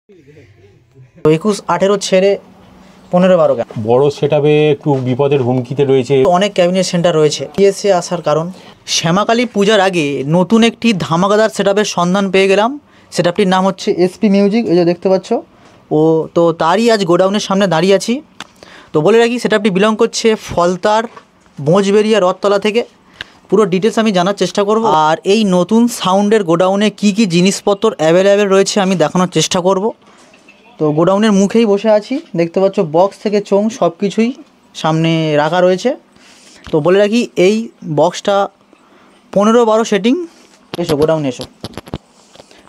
21-18 ছেড়ে 15-12 কেন? বড় সেটআপে একটু বিপদের হুমকিতে রয়েছে। অনেক ক্যাবিনেট সেন্টার রয়েছে। পিএসএ আসার কারণ শ্যামাকালী পূজার আগে নতুন একটি ধামাকাদার সেটআপের সন্ধান পেয়ে গেলাম। সেটআপটির নাম হচ্ছে এসপি মিউজিক, এই যে দেখতে পাচ্ছ। তো তারই আজ গোডাউনের সামনে দাঁড়িয়ে আছি। তো বলে রাখি সেটআপটি বিলং করছে ফলতার বোঁজবেরিয়া রথতলা থেকে। পুরো ডিটেলস আমি জানার চেষ্টা করব, আর এই নতুন সাউন্ডের গোডাউনে কি কি জিনিসপত্র অ্যাভেলেবেল রয়েছে আমি দেখানোর চেষ্টা করব। তো গোডাউনের মুখেই বসে আছি, দেখতে পাচ্ছ বক্স থেকে চোং সব কিছুই সামনে রাখা রয়েছে। তো বলে রাখি এই বক্সটা 15-12 সেটিং। এসো গোডাউনে এসো,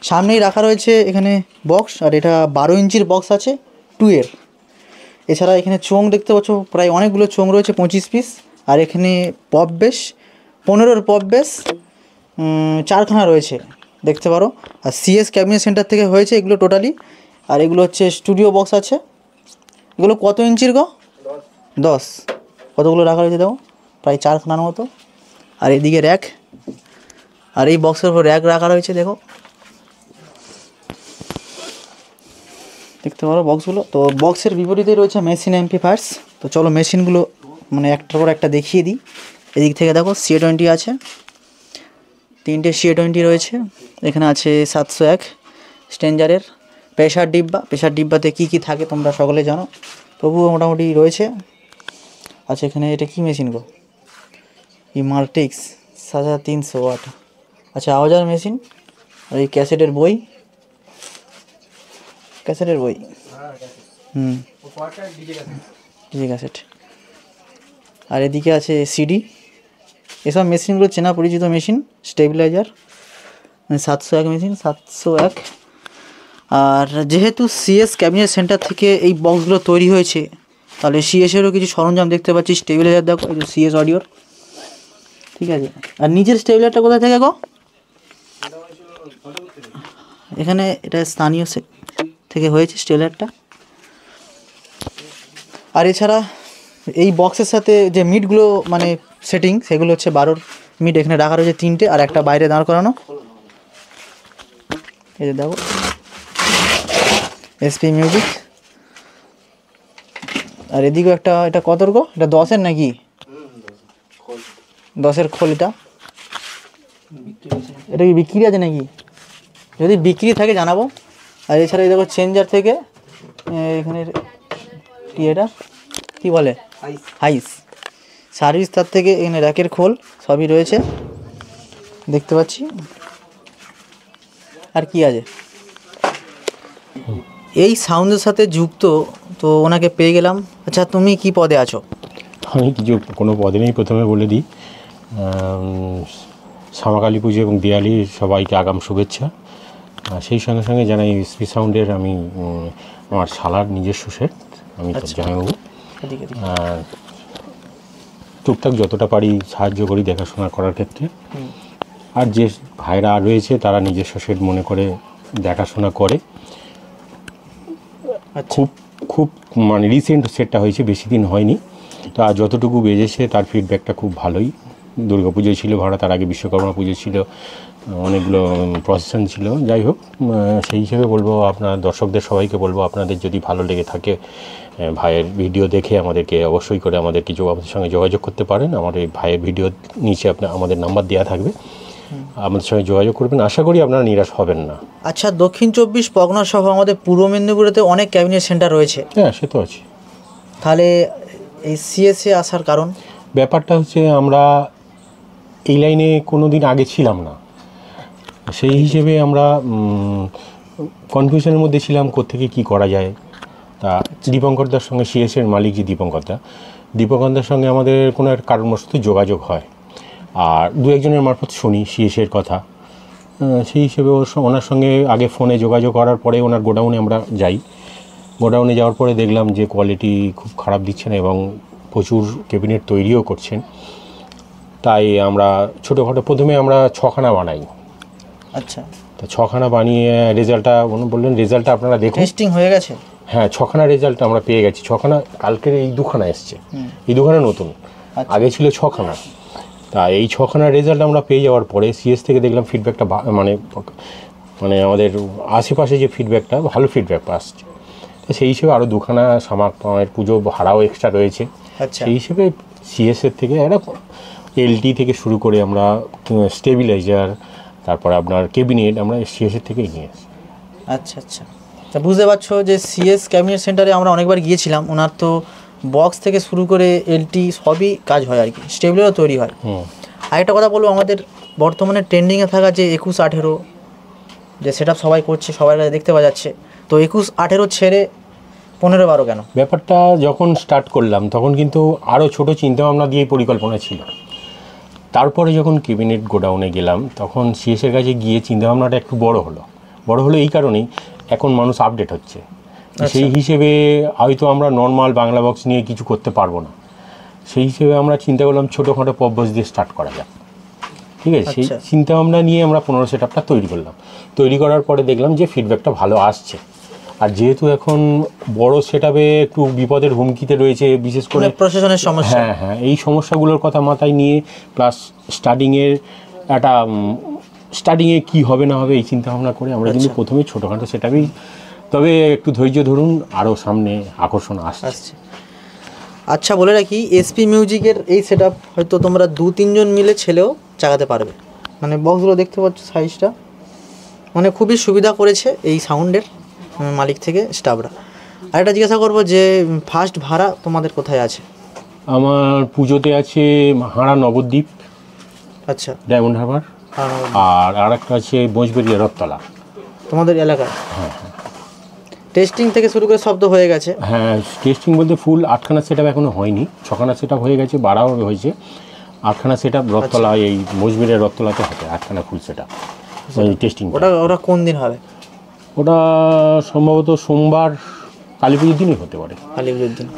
সামনেই রাখা রয়েছে এখানে বক্স, আর এটা 12 ইঞ্চির বক্স আছে 2 এর। এছাড়া এখানে চোং দেখতে পাচ্ছ প্রায় অনেকগুলো চোং রয়েছে, 25 পিস। আর এখানে পপ বেস 15-র পপ বেস 4খানা রয়েছে, দেখতে পারো। আর সিএস ক্যাবিনেট সেন্টার থেকে হয়েছে এগুলো টোটালি। আর এগুলো হচ্ছে স্টুডিও বক্স আছে। এগুলো কত ইঞ্চির গো? 10। কতগুলো রাখা রয়েছে দেখো, প্রায় 4খানার মতো। আর এদিকে র্যাক, আর এই বক্সের উপর র্যাক রাখা রয়েছে দেখো, দেখতে পারো বক্সগুলো। তো বক্সের বিপরীতেই রয়েছে মেশিন অ্যাম্পলিফায়ার্স। তো চলো মেশিনগুলো মানে একটার পর একটা দেখিয়ে দিই। এদিক থেকে দেখো CA20 আছে, 3টে CA20 রয়েছে। এখানে আছে 701 স্ট্রেঞ্জারের প্রেশার ডিব্বা। প্রেশার ডিব্বাতে কী কী থাকে তোমরা সকলে জানো, তবুও মোটামুটি রয়েছে। আচ্ছা এখানে এটা কি মেশিন গো? মাল্টিক্স 300 ওয়াট। আচ্ছা আওয়াজার মেশিন। আর এই ক্যাসেটের বই, ক্যাসেটের বই, ডিজে ক্যাসেট। আর এদিকে আছে সিডি। এসব মেশিনগুলো চেনা পরিচিত মেশিন। Stabiliser 701 machine, 701। আর যেহেতু সিএস ক্যাবিনেট সেন্টার থেকে এই বক্সগুলো তৈরি হয়েছে, তাহলে সিএসেরও কিছু সরঞ্জাম দেখতে পাচ্ছি। স্টেবিলাইজার দেখো, এই যে সিএস অডিওর, ঠিক আছে। আর নিচের স্টেবিলাইজারটা কোথায় থেকে গো? এখানে এটা স্থানীয় থেকে হয়েছে স্টেবিলাইজারটা। আর এছাড়া এই বক্সের সাথে যে মিটগুলো মানে সেটিং, সেগুলো হচ্ছে 12 মিট এখানে রাখা রয়েছে 3টে, আর একটা বাইরে দাঁড় করানো। এই যে দেখো এসপি মিউজিক। আর এদিকেও একটা, এটা কতর গো? এটা 10-এর নাকি? 10-এর খোল। এটা কি বিক্রি আছে নাকি? যদি বিক্রি থাকে জানাবো। আর এছাড়া এই দেখো চেঞ্জার থেকে এখানে কি, এটা কি বলে, হাইস সার্ভিস, তার থেকে এখানে র্যাকের খোল সবই রয়েছে দেখতে পাচ্ছি। আর কি আছে এই সাউন্ডের সাথে যুক্ত, তো ওনাকে পেয়ে গেলাম। আচ্ছা তুমি কি পদে আছো? আমি কিছু কোনো পদে নেই, প্রথমে বলে দিই শ্যামাকালী পুজো এবং দিওয়ালি সবাইকে আগাম শুভেচ্ছা। সেই সঙ্গে সঙ্গে জানাই এসপি সাউন্ডের আমি আমার শালার নিজস্ব সেট, আমি জানাবো। টুকটাক যতটা পারি সাহায্য করি দেখাশোনা করার ক্ষেত্রে। আর যে ভাইরা রয়েছে তারা নিজস্ব সেট মনে করে দেখাশোনা করে। খুব খুব মানে রিসেন্ট সেটটা হয়েছে, বেশি দিন হয়নি। তো আর যতটুকু বেজেছে তার ফিডব্যাকটা খুব ভালোই। দুর্গা পুজো ছিল ভাড়া, তার আগে বিশ্বকর্মা পুজো ছিল, অনেকগুলো প্রসেশন ছিল। যাই হোক, সেই হিসেবে বলবো আপনার দর্শকদের সবাইকে বলবো, আপনাদের যদি ভালো লেগে থাকে ভাইয়ের ভিডিও দেখে আমাদেরকে অবশ্যই করে আমাদের সঙ্গে যোগাযোগ করতে পারেন। আমাদের ভাইয়ের ভিডিও নিচে আমাদের নাম্বার দেওয়া থাকবে, আমাদের সঙ্গে যোগাযোগ করবেন। আশা করি আপনারা নিরাশ হবেন না। আচ্ছা দক্ষিণ 24 পরগনা সহ আমাদের পূর্ব মেদিনীপুরেতে অনেক ক্যাবিনেট সেন্টার রয়েছে। হ্যাঁ সে তো আছে। তাহলে এই সিএসএ আসার কারণ? ব্যাপারটা হচ্ছে আমরা এই লাইনে কোনো দিন আগে ছিলাম না, সেই হিসেবে আমরা কনফিউশনের মধ্যে ছিলাম কোত্থেকে কী করা যায়। তা দীপঙ্করদার সঙ্গে সিএসের মালিক যে দীপঙ্করদার সঙ্গে আমাদের কোনো এক কারণবশত যোগাযোগ হয়, আর দু একজনের মারফত শুনি সিএসের কথা। সেই হিসেবে ওনার সঙ্গে আগে ফোনে যোগাযোগ করার পরে ওনার গোডাউনে আমরা যাই। গোডাউনে যাওয়ার পরে দেখলাম যে কোয়ালিটি খুব খারাপ দিচ্ছেন এবং প্রচুর ক্যাবিনেট তৈরিও করছেন। তাই আমরা ছোটোখাটো প্রথমে আমরা 6খানা বানাই। আচ্ছা, তো 6খানা বানিয়ে রেজাল্টটা বললেন রেজাল্টটা আপনারা দেখুন। টেস্টিং হয়ে গেছে? হ্যাঁ 6খানা রেজাল্ট আমরা পেয়ে গেছি। 6খানা কালকের এই 2খানা এসছে, এই 2খানা নতুন, আগে ছিল 6খানা। তা এই 6খানার রেজাল্ট আমরা পেয়ে যাওয়ার পরে সিএস থেকে দেখলাম ফিডব্যাকটা মানে মানে আমাদের আশেপাশে যে ফিডব্যাকটা ভালো ফিডব্যাক আসছে, তো সেই হিসেবে আরও দুখানা মায়ের পুজো ভাড়াও এক্সট্রা রয়েছে। আচ্ছা সেই হিসেবে সিএসের থেকে একটা এলটি থেকে শুরু করে আমরা স্টেবিলাইজার, তারপরে আপনার ক্যাবিনেট আমরা সিএসের থেকে নিয়ে আসি। আচ্ছা আচ্ছা, তা বুঝতে পারছো যে সিএস ক্যাবিনেট সেন্টারে আমরা অনেকবার গিয়েছিলাম, ওনার তো বক্স থেকে শুরু করে এলটি সবই কাজ হয় আর কি, স্টেবিলারও তৈরি হয়। আরেকটা কথা বলবো, আমাদের বর্তমানে ট্রেন্ডিংয়ে থাকা যে 21-18 যে সেট সবাই করছে, সবাই দেখতে পাওয়া যাচ্ছে, তো 21-18 ছেড়ে 15-12 কেন? ব্যাপারটা যখন স্টার্ট করলাম তখন কিন্তু আরও ছোটো চিন্তাভাবনা দিয়ে পরিকল্পনা ছিল। তারপরে যখন ক্যাবিনেট গোডাউনে গেলাম তখন সিএসের কাছে গিয়ে চিন্তাভাবনাটা একটু বড় হলো এই কারণেই এখন মানুষ আপডেট হচ্ছে। সেই হিসেবে হয়তো আমরা নর্মাল বাংলা বক্স নিয়ে কিছু করতে পারবো না, সেই হিসেবে আমরা চিন্তা করলাম ছোটোখাটো পপবক্স দিয়ে স্টার্ট করা যাক। ঠিক আছে, সেই চিন্তাভাবনা নিয়ে আমরা 15 সেটআপটা তৈরি করলাম। তৈরি করার পরে দেখলাম যে ফিডব্যাকটা ভালো আসছে। আর যেহেতু এখন বড় সেটআপে একটু বিপদের হুমকিতে রয়েছে, বিশেষ করে প্রশাসনের সমস্যা, হ্যাঁ এই সমস্যাগুলোর কথা মাথায় নিয়ে, প্লাস স্টার্টিংয়ে কী হবে না হবে এই চিন্তাভাবনা করে আমরা কিন্তু প্রথমে ছোটোখাটো সেটআপেই, তবে একটু ধৈর্য ধরুন, আরও সামনে আকর্ষণ আসছে। আচ্ছা বলে রাখি, এসপি মিউজিকের এই সেটআপ হয়তো তোমরা 2-3 জন মিলে ছেলেও চালাতে পারবে। মানে বক্সগুলো দেখতে পাচ্ছ সাইজটা, মানে খুবই সুবিধা করেছে এই সাউন্ডের মালিক থেকে স্টাফরা। আরেকটা জিজ্ঞাসা করবো যে ফার্স্ট ভাড়া তোমাদের কোথায় আছে? আমার পুজোতে আছে হাঁড়া নবদ্বীপ, আচ্ছা ডায়মন্ড হারবার, আর একটা আছে বোঁচবেড়িয়া রথতলা। তোমাদের এলাকায়? হ্যাঁ। টেস্টিং থেকে শুরু করে শব্দ হয়ে গেছে? হ্যাঁ, টেস্টিং বলতে ফুল 8খানা সেটআপ এখনও হয়নি, 6খানা সেটআপ হয়ে গেছে, বাড়াও হয়েছে। 8খানা সেটআপ রথতলা, এই বোঁচবেড়িয়া রথতলাতে হবে 8খানা ফুল সেটআপ টেস্টিং। ওটা কোন দিন হবে? ওটা সম্ভবত সোমবার, কালী পুজোর দিনই হতে পারে। কালী পুজোর দিন।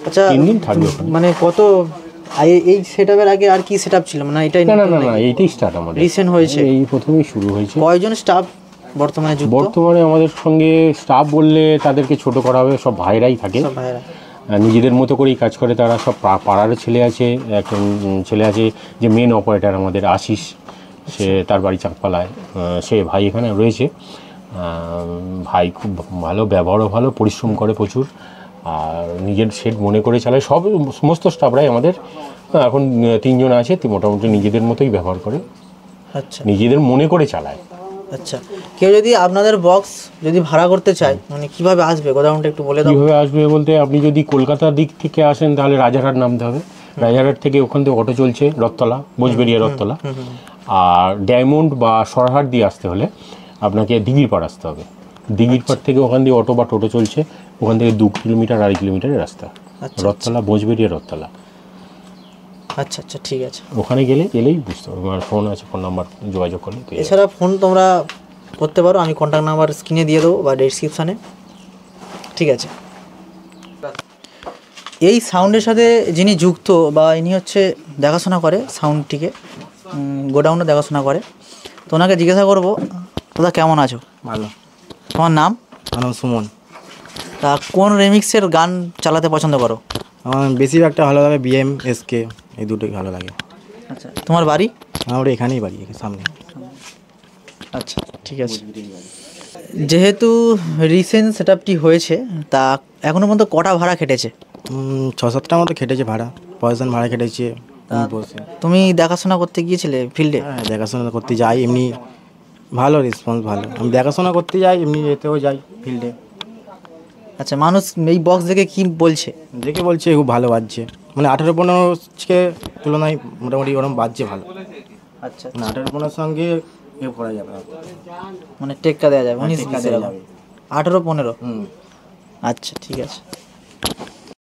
আচ্ছা 3 দিন থাকবে। মানে কত এই সেটআপের আগে আর কি সেটআপ ছিল? মানে এটাই না এইটাই স্টার্ট, আমাদের রিসেন্ট হয়েছে, এই প্রথমেই শুরু হয়েছে। কয়জন স্টাফ বর্তমানে যুক্ত? বর্তমানে আমাদের সঙ্গে স্টাফ বললে তাদেরকে ছোট করা হবে, সব ভাইরাই থাকে, নিজেদের মতো করেই কাজ করে তারা। সব পাড়ার ছেলে আছে, একজন ছেলে আছে যে মেন অপারেটর আমাদের আশিস, সে তার বাড়ি চাঁদপালায়, সে ভাই এখানে রয়েছে। ভাই খুব ভালো, ব্যবহারও ভালো, পরিশ্রম করে প্রচুর, আর নিজের সেট মনে করে চালায়। সমস্ত স্টাফরাই আমাদের এখন 3 জন আছে, মোটামুটি নিজেদের মতোই ব্যবহার করে, আচ্ছা নিজেদের মনে করে চালায়। আচ্ছা, কেউ যদি আপনাদের বক্স যদি ভাড়া করতে চায়, মানে কিভাবে আসবে গোডাউনটা একটু বলে দাও। কীভাবে আসবে বলতে, আপনি যদি কলকাতার দিক থেকে আসেন তাহলে রাজারহাট নামতে হবে। রাজারহাট থেকে ওখান থেকে অটো চলছে রথতলা, বোঁচবেড়িয়া রথতলা। আর ডায়মন্ড বা সরহাট দিয়ে আসতে হলে আপনাকে দিঘির পাড় আসতে হবে। দিঘির পাড় থেকে ওখান দিয়ে অটো বা টোটো চলছে, ওখান থেকে 2 কিলোমিটার 2.5 কিলোমিটারের রাস্তা, রথতলা, বোঁচবেড়িয়া রথতলা। আচ্ছা আচ্ছা, ঠিক আছে। ওখানে গেলেই বুঝতে পারবে, আমার ফোন আছে, ফোন নাম্বার যোগাযোগ করলে। এছাড়া ফোন তোমরা করতে পারো, আমি কন্ট্যাক্ট নাম্বার স্ক্রিনে দিয়ে দেবো বা ডেসক্রিপশানে। ঠিক আছে। এই সাউন্ডের সাথে যিনি যুক্ত বা ইনি হচ্ছে দেখাশোনা করে সাউন্ডটিকে, গোডাউনে দেখাশোনা করে, তো ওনাকে জিজ্ঞাসা করবো, দাদা কেমন আছো? ভালো। তোমার নাম? আমার নাম সুমন। তা কোন রিমিক্সের গান চালাতে পছন্দ করো? আমার বেশিরভাগটা ভালো লাগে বিএম, এসকে, এই দুটোই ভালো লাগে। আচ্ছা, তোমার বাড়ি? আমার এখানেই বাড়ি, সামনে। আচ্ছা ঠিক আছে। যেহেতু রিসেন্ট সেটআপটি হয়েছে, তা এখনো পর্যন্ত কটা ভাড়া খেটেছে? 6-7টার মতো খেটেছে ভাড়া, পয়সা ভাড়া খেটেছে। তুমি দেখাশোনা করতে গিয়েছিলে ফিল্ডে? হ্যাঁ, দেখাশোনা করতে যাই, এমনি ভালো রেসপন্স, ভালো। আমি দেখাশোনা করতে যাই, এমনি এতেও যাই ফিল্ডে। আচ্ছা, মানুষ এই বক্স দেখে কি বলছে? দেখে বলছে খুব ভালো বাজছে, মানে 18-15 তুলনায় মোটামুটি ওরকম বাজছে ভালো। আচ্ছা, মানে 18-15 সঙ্গে এ করা যাবে, মানে টেক্কা দেওয়া যাবে, 19-20 দেওয়া যাবে। 18-15। আচ্ছা ঠিক আছে।